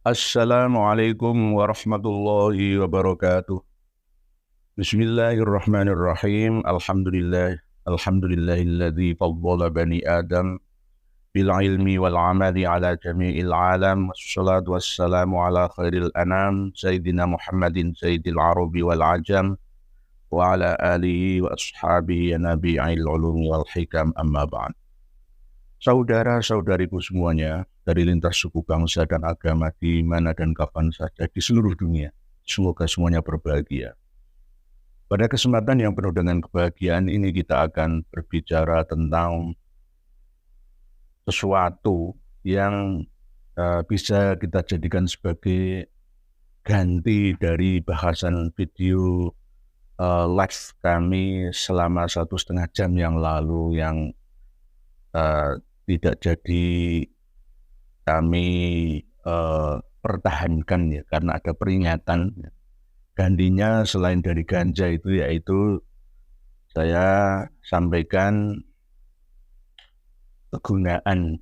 Assalamualaikum warahmatullahi wabarakatuh. Bismillahirrahmanirrahim. Alhamdulillahilladzi faddala bani Adam bil ilmi wal amali ala jami'il alam. Wassalatu wassalamu ala khairil anam Sayyidina Muhammadin sayyidil arabi wal ajam wa ala alihi wa ashabihi nabi'il ulumi wal hikam amma ba'd. Saudara-saudariku semuanya dari lintas suku bangsa dan agama di mana dan kapan saja di seluruh dunia, semoga semuanya berbahagia. Pada kesempatan yang penuh dengan kebahagiaan ini kita akan berbicara tentang sesuatu yang bisa kita jadikan sebagai ganti dari bahasan video live kami selama 1,5 jam yang lalu yang tidak jadi kami pertahankan ya karena ada peringatan. Gantinya selain dari ganja itu yaitu saya sampaikan kegunaan,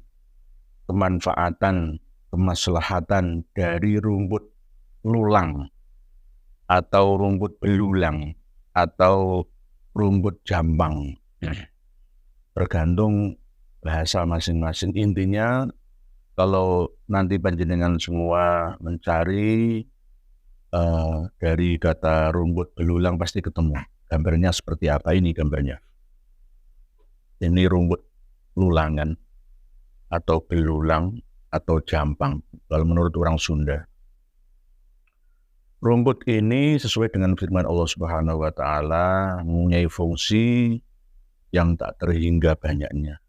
kemanfaatan, kemaslahatan dari rumput lulang atau rumput belulang atau rumput jambang. Tergantung bahasa masing-masing. Intinya kalau nanti panjenengan semua mencari dari kata rumput belulang pasti ketemu. Gambarnya seperti apa ini gambarnya? Ini rumput lulangan atau belulang atau jampang kalau menurut orang Sunda. Rumput ini sesuai dengan firman Allah Subhanahu wa taala mempunyai fungsi yang tak terhingga banyaknya.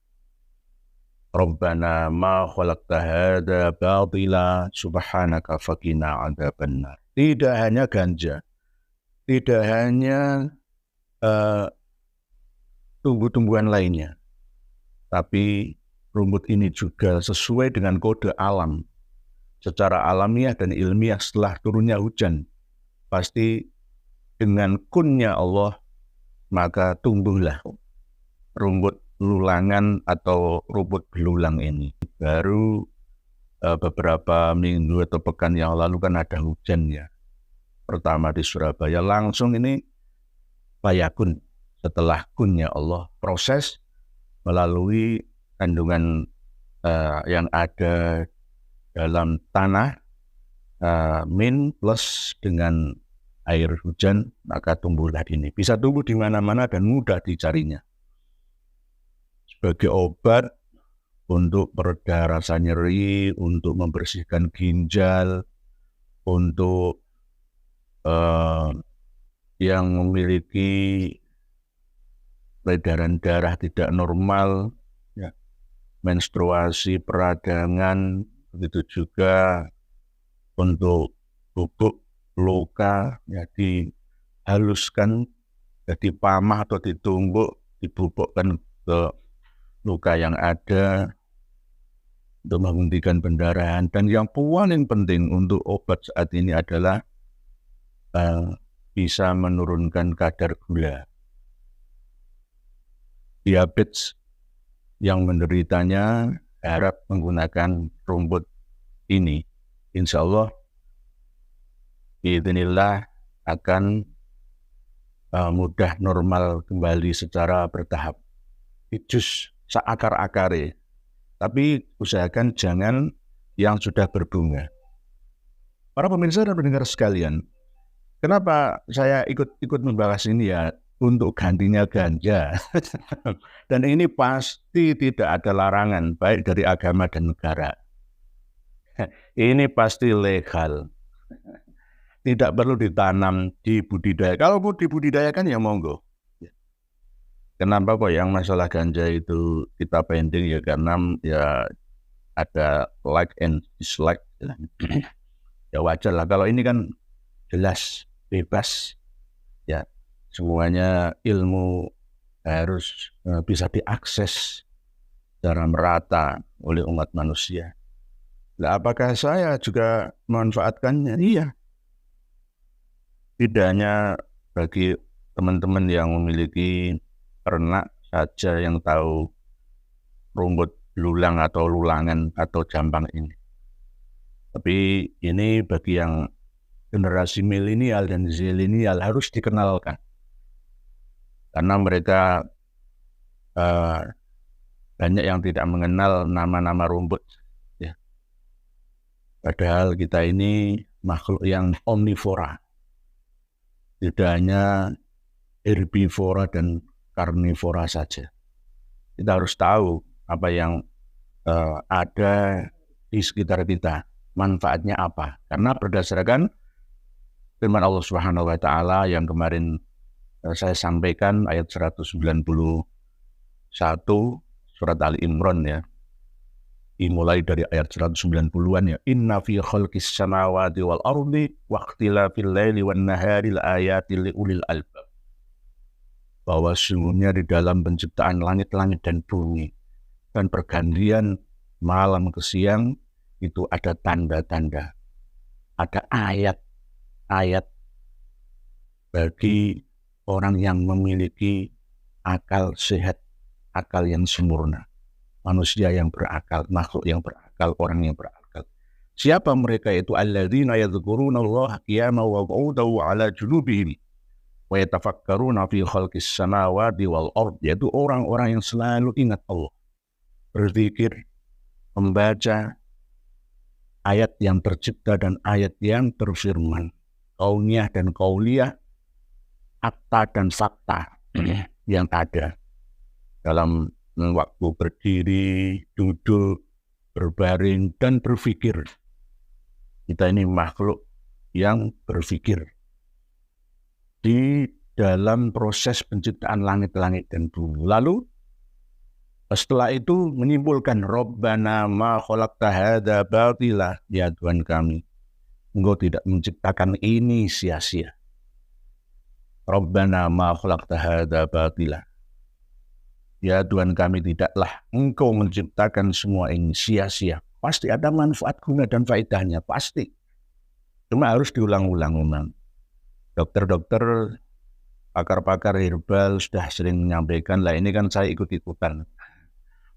Rabbana ma khalaqta hadza batila subhanaka faqina adzabannar. Tidak hanya ganja, tidak hanya tumbuh-tumbuhan lainnya, tapi rumput ini juga sesuai dengan kode alam. Secara alamiah dan ilmiah setelah turunnya hujan, pasti dengan kunnya Allah maka tumbuhlah rumput lulangan atau rumput belulang ini. Baru beberapa minggu atau pekan yang lalu kan ada hujan ya. Pertama di Surabaya langsung ini fayakun. Setelah kunnya Allah proses melalui kandungan yang ada dalam tanah min plus dengan air hujan maka tumbuhlah ini. Bisa tumbuh di mana-mana dan mudah dicarinya. Sebagai obat untuk pereda rasa nyeri, untuk membersihkan ginjal, untuk yang memiliki peredaran darah tidak normal, ya, menstruasi, peradangan, begitu juga untuk bubuk luka, ya, dihaluskan, jadi pamah atau ditumbuk, dibubukkan ke luka yang ada untuk menghentikan pendarahan. Dan yang paling penting untuk obat saat ini adalah bisa menurunkan kadar gula. Diabetes yang menderitanya harap menggunakan rumput ini. Insya Allah, biidznillah akan mudah normal kembali secara bertahap. Jus seakar-akare, tapi usahakan jangan yang sudah berbunga. Para pemirsa dan pendengar sekalian, kenapa saya ikut membahas ini ya? Untuk gantinya ganja. Dan ini pasti tidak ada larangan, baik dari agama dan negara. Ini pasti legal. Tidak perlu ditanam, dibudidaya. Kalau mau dibudidayakan ya monggo. Kenapa kok yang masalah ganja itu kita pending ya karena ya ada like and dislike. Ya wajar lah, kalau ini kan jelas, bebas. Ya, semuanya ilmu harus bisa diakses secara merata oleh umat manusia. Nah, apakah saya juga memanfaatkannya? Iya. Tidak hanya bagi teman-teman yang memiliki ternak saja yang tahu rumput belulang atau lulangan atau jambang ini. Tapi ini bagi yang generasi milenial dan zilenial harus dikenalkan. Karena mereka banyak yang tidak mengenal nama-nama rumput. Ya. Padahal kita ini makhluk yang omnivora. Tidak hanya herbivora dan karnivora saja. Kita harus tahu apa yang ada di sekitar kita, manfaatnya apa. Karena berdasarkan firman Allah Subhanahu wa taala yang kemarin saya sampaikan ayat 191 surat Ali Imran ya. Dimulai dari ayat 190-an ya. Inna fi khalqis samawati wal ardi wa ikhtilafil laili wan nahari laayatil liulil albab. Bahwa sungguhnya di dalam penciptaan langit-langit dan bumi dan pergantian malam ke siang itu ada tanda-tanda, ada ayat-ayat bagi orang yang memiliki akal sehat, akal yang sempurna, manusia yang berakal, makhluk yang berakal, orang yang berakal. Siapa mereka itu? Alladzina yadhkurunallaha qiyaman wa qu'udan wa 'ala junubihim wa yatafakkaruna fi khalqis samawati wal ard, yaitu orang-orang yang selalu ingat Allah, berzikir, membaca ayat yang tercipta dan ayat yang terfirman, kauniyah dan kauliyah, akta dan fakta yang ada dalam waktu berdiri, duduk, berbaring, dan berpikir. Kita ini makhluk yang berpikir di dalam proses penciptaan langit-langit dan bumi. Lalu setelah itu menyimpulkan Rabbana ma khalaqta hadza batila, ya Tuhan kami, Engkau tidak menciptakan ini sia-sia. Rabbana ma khalaqta hadza batila, ya Tuhan kami, tidaklah Engkau menciptakan semua ini sia-sia. Pasti ada manfaat, guna dan faedahnya, pasti. Cuma harus diulang-ulang memang. Dokter-dokter, pakar-pakar herbal sudah sering menyampaikan, lah ini kan saya ikut-ikutan.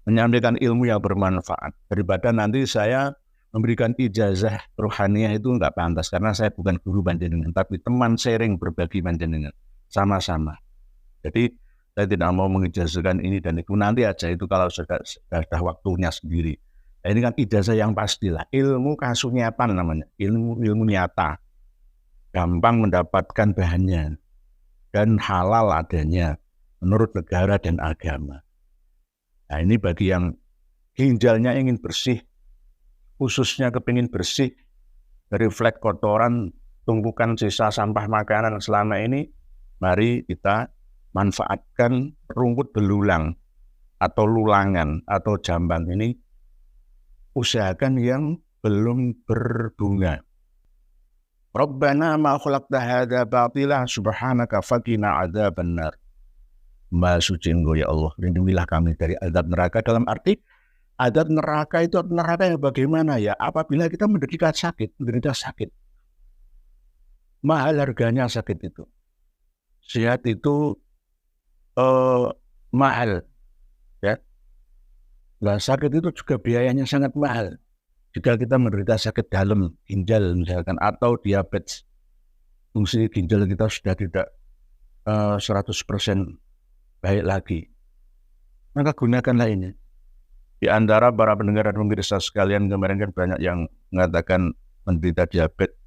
Menyampaikan ilmu yang bermanfaat. Daripada nanti saya memberikan ijazah rohaniah itu enggak pantas, karena saya bukan guru panjenengan, tapi teman sharing berbagi panjenengan. Sama-sama. Jadi saya tidak mau mengijazahkan ini dan itu, nanti aja itu kalau sudah waktunya sendiri. Nah, ini kan ijazah yang pastilah, ilmu kasunyatan namanya, ilmu nyata. Gampang mendapatkan bahannya dan halal adanya menurut negara dan agama. Nah, ini bagi yang ginjalnya ingin bersih, khususnya kepingin bersih dari flek kotoran, tumpukan sisa sampah makanan selama ini, mari kita manfaatkan rumput belulang atau lulangan atau jambang ini, usahakan yang belum berbunga. Rabbana ma khalaqta hadza batila subhanaka faqina adzabannar. Maha suci Engkau ya Allah, lindungilah kami dari azab neraka. Dalam arti azab neraka itu neraka yang bagaimana ya? Apabila kita menderita sakit, mahal harganya sakit itu. Sehat itu mahal, ya. Nah, sakit itu juga biayanya sangat mahal. Jika kita menderita sakit dalam ginjal misalkan, atau diabetes, fungsi ginjal kita sudah tidak 100% baik lagi, maka gunakanlah ini. Di antara para pendengar dan pemirsa sekalian, kemarin kan banyak yang mengatakan menderita diabetes,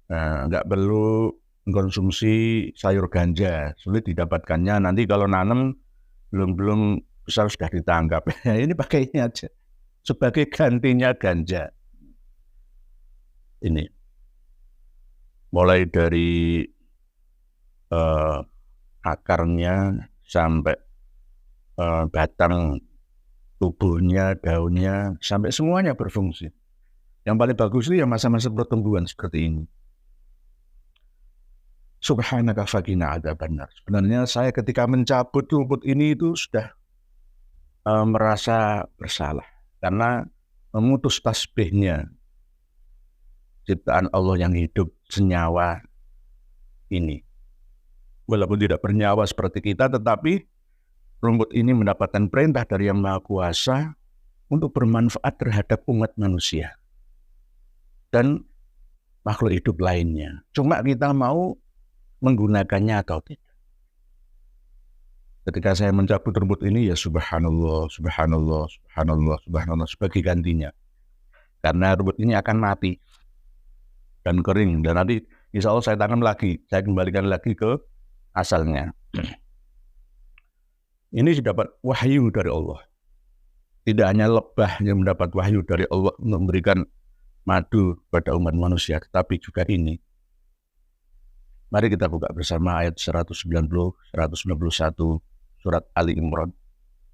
nggak perlu mengkonsumsi sayur ganja, sulit didapatkannya. Nanti kalau nanam belum besar sudah ditangkap. Ini pakai ini aja sebagai gantinya ganja. Ini mulai dari akarnya sampai batang tubuhnya, daunnya, sampai semuanya berfungsi. Yang paling bagus itu ya masa-masa pertumbuhan seperti ini. Subhanaka faqina adzabannar. Sebenarnya saya ketika mencabut rumput ini itu sudah merasa bersalah, karena memutus tasbihnya ciptaan Allah yang hidup senyawa ini. Walaupun tidak bernyawa seperti kita, tetapi rumput ini mendapatkan perintah dari Yang Maha Kuasa untuk bermanfaat terhadap umat manusia. dan makhluk hidup lainnya. Cuma kita mau menggunakannya atau tidak. Ketika saya mencabut rumput ini, ya subhanallah, subhanallah, subhanallah, subhanallah sebagai gantinya. Karena rumput ini akan mati dan kering. Dan nanti insya Allah saya tanam lagi, saya kembalikan lagi ke asalnya. Ini dapat wahyu dari Allah. Tidak hanya lebah yang mendapat wahyu dari Allah untuk memberikan madu pada umat manusia, tetapi juga ini. Mari kita buka bersama ayat 190, 191 surat Ali Imran.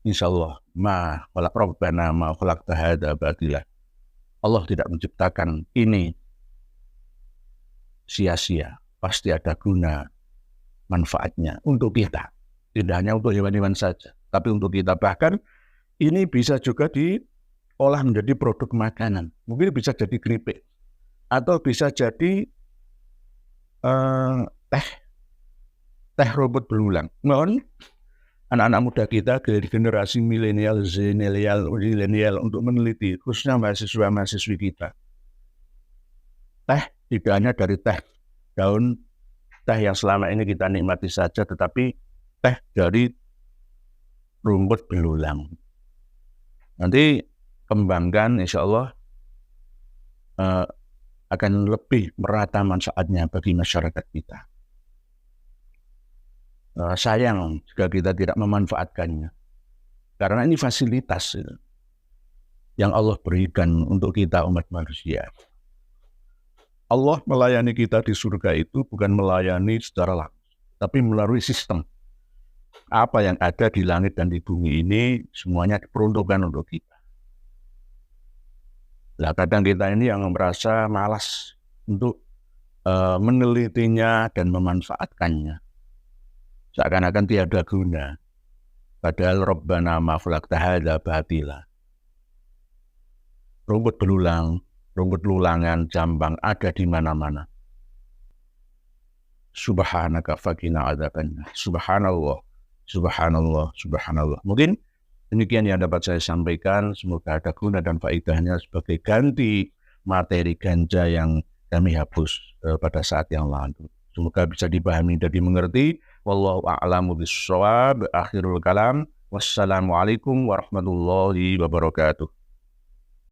Insya Allah, ma khalaq rabbana ma khalaqta hadza batila. Allah tidak menciptakan ini sia-sia. Pasti ada guna manfaatnya untuk kita. Tidak hanya untuk hewan-hewan saja, tapi untuk kita. Bahkan ini bisa juga diolah menjadi produk makanan. Mungkin bisa jadi keripik. Atau bisa jadi teh rumput berulang. Mohon anak-anak muda kita, generasi milenial, zilenial untuk meneliti, khususnya mahasiswa-mahasiswi kita. Teh tidak hanya dari teh daun, teh yang selama ini kita nikmati saja, tetapi teh dari rumput belulang. Nanti kembangkan, insya Allah akan lebih merata manfaatnya bagi masyarakat kita. Sayang jika kita tidak memanfaatkannya. Karena ini fasilitas yang Allah berikan untuk kita umat manusia. Allah melayani kita di surga itu bukan melayani secara langsung, tapi melalui sistem. Apa yang ada di langit dan di bumi ini semuanya diperuntukkan untuk kita. Nah, kadang kita ini yang merasa malas untuk menelitinya dan memanfaatkannya. Seakan-akan tiada guna. Padahal Rabbana ma khalaqta hadza batila. Rumput belulang, rumput lulangan, jambang ada di mana-mana. Subhanaka faqina adzabannar. Subhanallah, subhanallah, subhanallah. Mungkin demikian yang dapat saya sampaikan. Semoga ada guna dan faedahnya sebagai ganti materi ganja yang kami hapus pada saat yang lalu. Semoga bisa dipahami dan dimengerti. Wallahu a'lamu bishawab. Akhirul kalam. Wassalamualaikum warahmatullahi wabarakatuh.